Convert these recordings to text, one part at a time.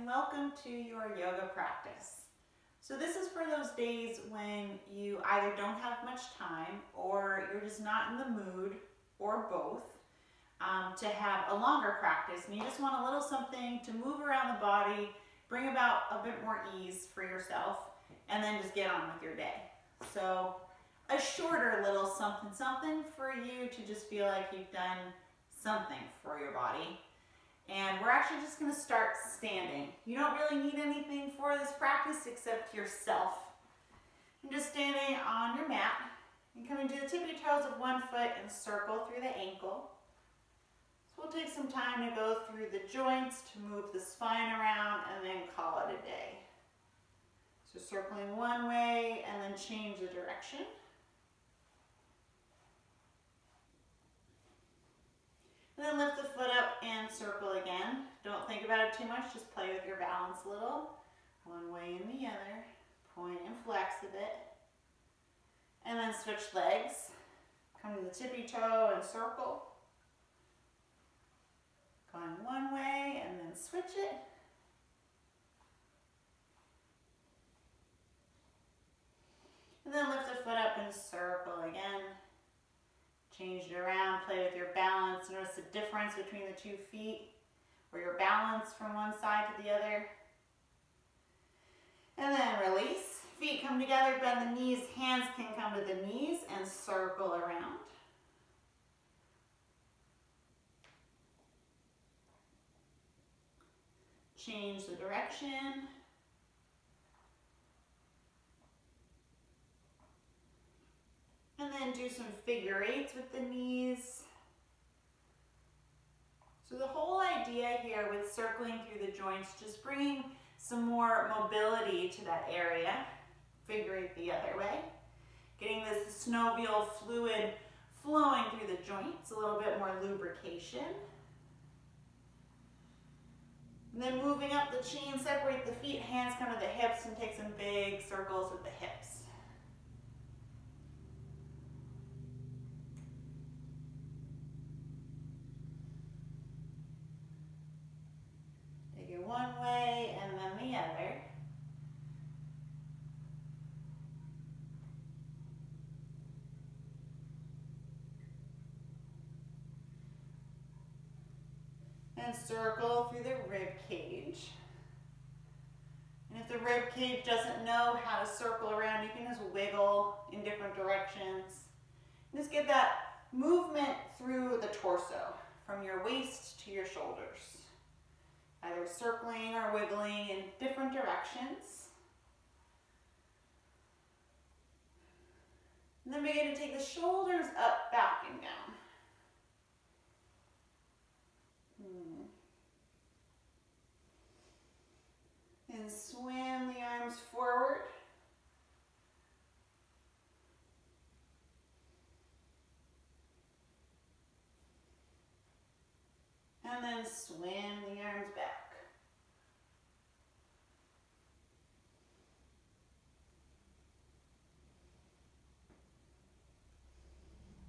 and welcome to your yoga practice. So this is for those days when you either don't have much time or you're just not in the mood, or both, to have a longer practice, and you just want a little something to move around the body, bring about a bit more ease for yourself, and then just get on with your day. So a shorter little something for you to just feel like you've done something for your body. And we're actually just going to start standing. You don't really need anything for this practice except yourself. And just standing on your mat and coming to the tippy toes of one foot and circle through the ankle. So we'll take some time to go through the joints to move the spine around and then call it a day. So circling one way and then change the direction. And then lift the foot up and circle again. Don't think about it too much, just play with your balance a little. One way and the other. Point and flex a bit. And then switch legs. Come to the tippy toe and circle. Going one way and then switch it. And then lift the foot up and circle again. Change it around, play with your balance. Notice the difference between the 2 feet, or your balance from one side to the other. And then release. Feet come together, bend the knees, hands can come to the knees and circle around. Change the direction. And then do some figure eights with the knees. So the whole idea here with circling through the joints, just bringing some more mobility to that area. Figure eight the other way. Getting this synovial fluid flowing through the joints, a little bit more lubrication. And then moving up the chin, separate the feet, hands come to the hips, and take some big circles with the hips. One way and then the other. And circle through the rib cage. And if the rib cage doesn't know how to circle around, you can just wiggle in different directions. And just get that movement through the torso, from your waist to your shoulders. Either circling or wiggling in different directions. And then begin to take the shoulders up, back, and down. And swim the arms forward. And then swim the arms back.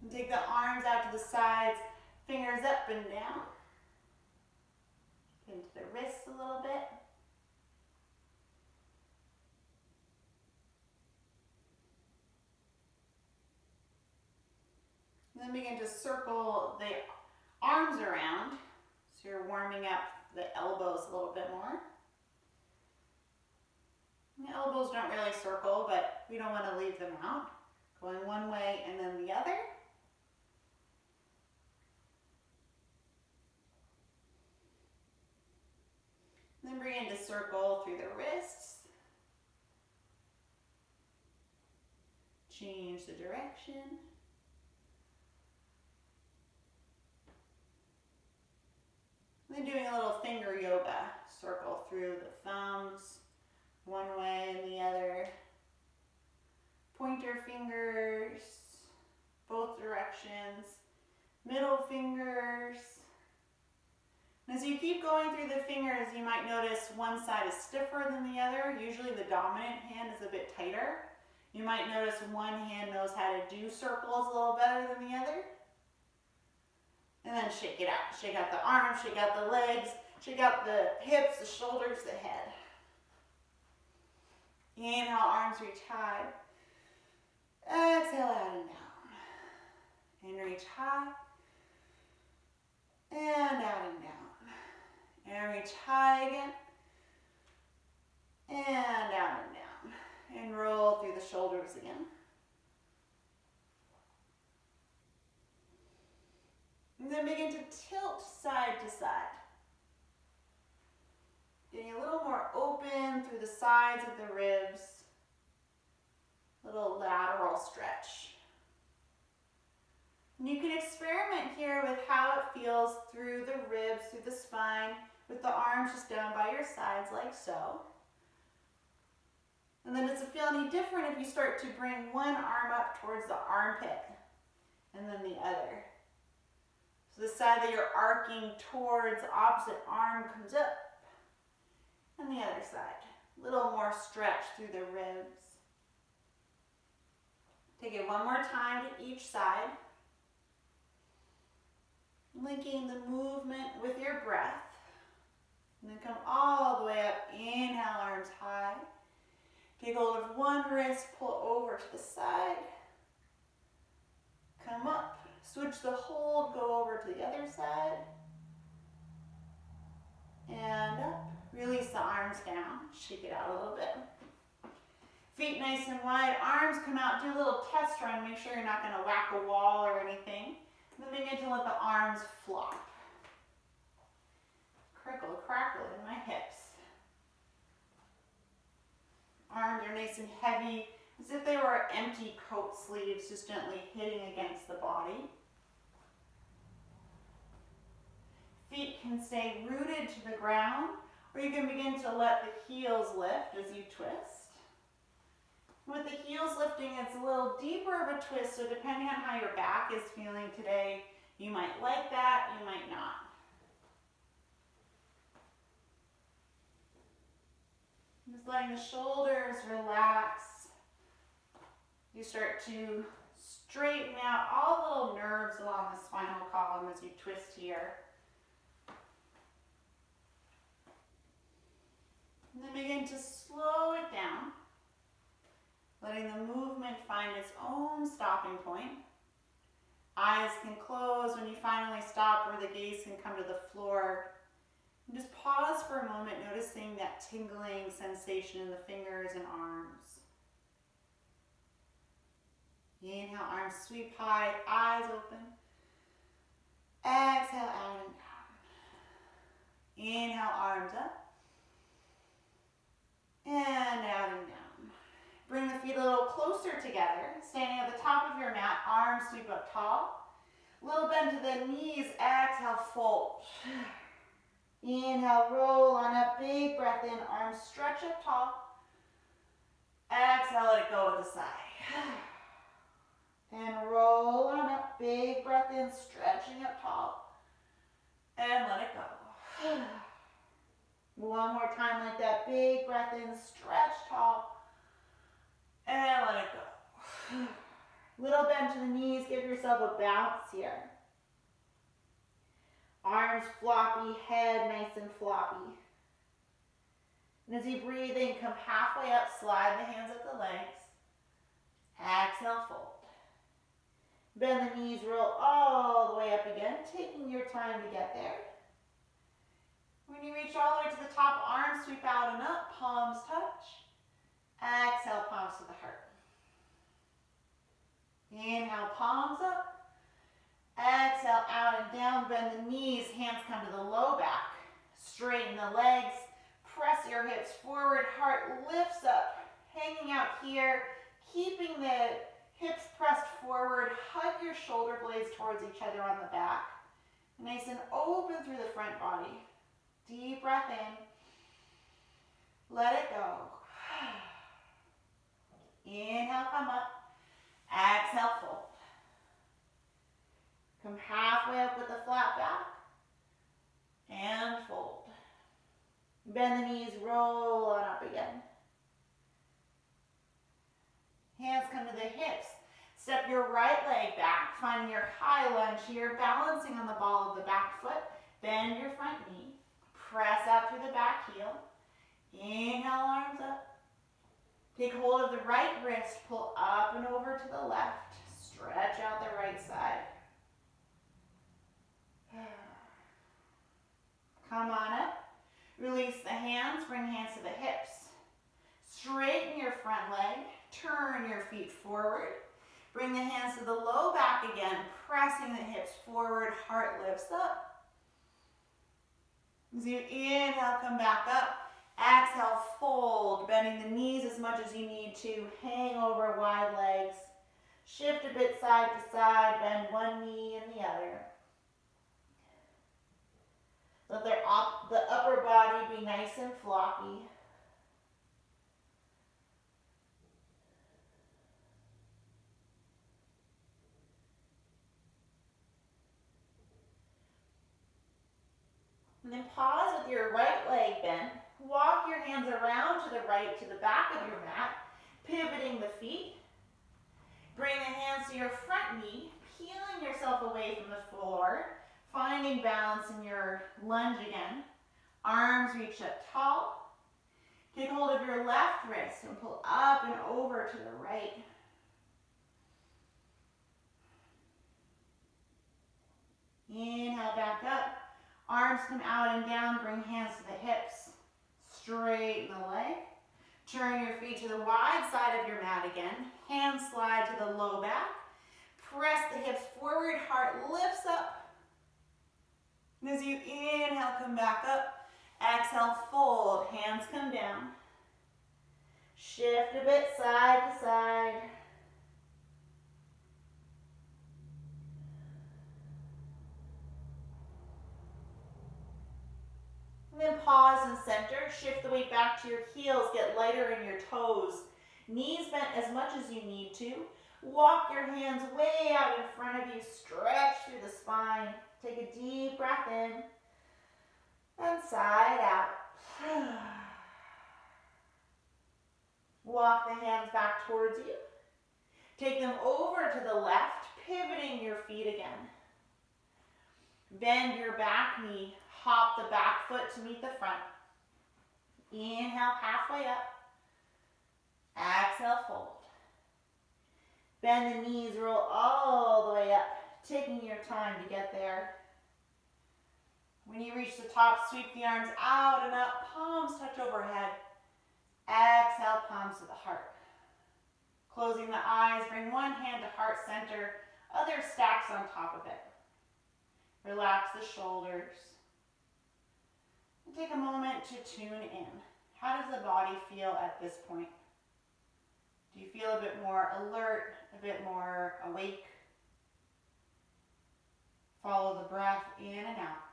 And take the arms out to the sides, fingers up and down. Into the wrists a little bit. And then begin to circle the arms around. So you're warming up the elbows a little bit more. And the elbows don't really circle, but we don't want to leave them out. Going one way and then the other. And then begin to circle through the wrists. Change the direction. And then doing a little finger yoga. Circle through the thumbs, one way and the other. Pointer fingers, both directions. Middle fingers. And as you keep going through the fingers, you might notice one side is stiffer than the other. Usually the dominant hand is a bit tighter. You might notice one hand knows how to do circles a little better than the other. And then shake it out. Shake out the arms, shake out the legs, Shake out the hips, the shoulders, the head. Inhale, arms reach high. Exhale, out and down. And reach high. And out and down. And reach high again. And out and down. And roll through the shoulders again. And then begin to tilt side to side. Getting a little more open through the sides of the ribs. Little lateral stretch. And you can experiment here with how it feels through the ribs, through the spine, with the arms just down by your sides like so. And then does it feel any different if you start to bring one arm up towards the armpit and then the other? So the side that you're arcing towards, opposite arm comes up. And the other side. A little more stretch through the ribs. Take it one more time to each side. Linking the movement with your breath. And then come all the way up. Inhale, arms high. Take hold of one wrist, pull over to the side. Come up. Switch the hold, go over to the other side. And up. Release the arms down. Shake it out a little bit. Feet nice and wide. Arms come out. Do a little test run. Make sure you're not going to whack a wall or anything. And then begin to let the arms flop. Crickle, crackle in my hips. Arms are nice and heavy, as if they were empty coat sleeves, just gently hitting against the body. Feet can stay rooted to the ground, or you can begin to let the heels lift as you twist. With the heels lifting, it's a little deeper of a twist, so depending on how your back is feeling today, you might like that, you might not. Just letting the shoulders relax. You start to straighten out all the little nerves along the spinal column as you twist here. And then begin to slow it down, letting the movement find its own stopping point. Eyes can close when you finally stop, or the gaze can come to the floor. And just pause for a moment, noticing that tingling sensation in the fingers and arms. Inhale, arms sweep high, eyes open. Exhale, out and down. Inhale, arms up. And out and down. Bring the feet a little closer together. Standing at the top of your mat, arms sweep up tall. Little bend to the knees, exhale, fold. Inhale, roll on up, big breath in, arms stretch up tall. Exhale, let it go to the side. And roll on up, big breath in, stretching up tall. And let it go. One more time like that, big breath in, stretch tall. And let it go. Little bend to the knees, give yourself a bounce here. Arms floppy, head nice and floppy. And as you breathe in, come halfway up, slide the hands up the legs. Exhale, fold. Bend the knees, roll all the way up again, taking your time to get there. When you reach all the way to the top, arms sweep out and up, palms touch. Exhale, palms to the heart. Inhale, palms up. Exhale, out and down, bend the knees, hands come to the low back. Straighten the legs, press your hips forward, heart lifts up, hanging out here, keeping the hips pressed forward, hug your shoulder blades towards each other on the back. Nice and open through the front body. Deep breath in, let it go. Inhale, come up, exhale, fold. Come halfway up with a flat back, and fold. Bend the knees, roll on up again. Hands come to the hips. Step your right leg back, finding your high lunge here, balancing on the ball of the back foot. Bend your front knee. Press press out through the back heel. Inhale, arms up. Take hold of the right wrist, pull up and over to the left. Stretch out the right side. Come on up. Release the hands, bring hands to the hips. Straighten your front leg, turn your feet forward. Bring the hands to the low back again, pressing the hips forward, heart lifts up. As you inhale, come back up. Exhale, fold, bending the knees as much as you need to. Hang over wide legs. Shift a bit side to side, bend one knee and the other. Let the upper body be nice and floppy. And then pause with your right leg bent. Walk your hands around to the right, to the back of your mat, pivoting the feet. Bring the hands to your front knee, peeling yourself away from the floor, finding balance in your lunge again. Arms reach up tall. Take hold of your left wrist and pull up and over to the right. Inhale, back up. Arms come out and down, bring hands to the hips. Straighten the leg. Turn your feet to the wide side of your mat again. Hands slide to the low back. Press the hips forward, heart lifts up. And as you inhale, come back up. Exhale, fold, hands come down. Shift a bit side to side. And then pause and center. Shift the weight back to your heels. Get lighter in your toes. Knees bent as much as you need to. Walk your hands way out in front of you. Stretch through the spine. Take a deep breath in. And side out. Walk the hands back towards you. Take them over to the left, pivoting your feet again. Bend your back knee. Hop the back foot to meet the front. Inhale, halfway up. Exhale, fold. Bend the knees, roll all the way up, taking your time to get there. When you reach the top, sweep the arms out and up, palms touch overhead. Exhale, palms to the heart. Closing the eyes, bring one hand to heart center, other stacks on top of it. Relax the shoulders. And take a moment to tune in. How does the body feel at this point? Do you feel a bit more alert, a bit more awake? Follow the breath in and out.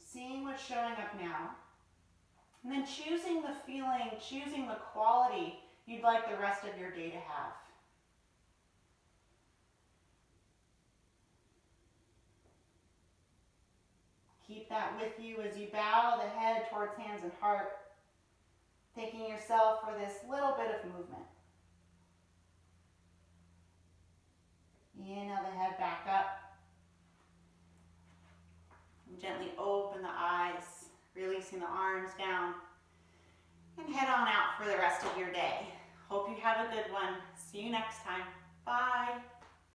Seeing what's showing up now. And then choosing the feeling, choosing the quality you'd like the rest of your day to have. Keep that with you as you bow the head towards hands and heart, thanking yourself for this little bit of movement. Inhale the head back up. And gently open the eyes, releasing the arms down. And head on out for the rest of your day. Hope you have a good one. See you next time. Bye.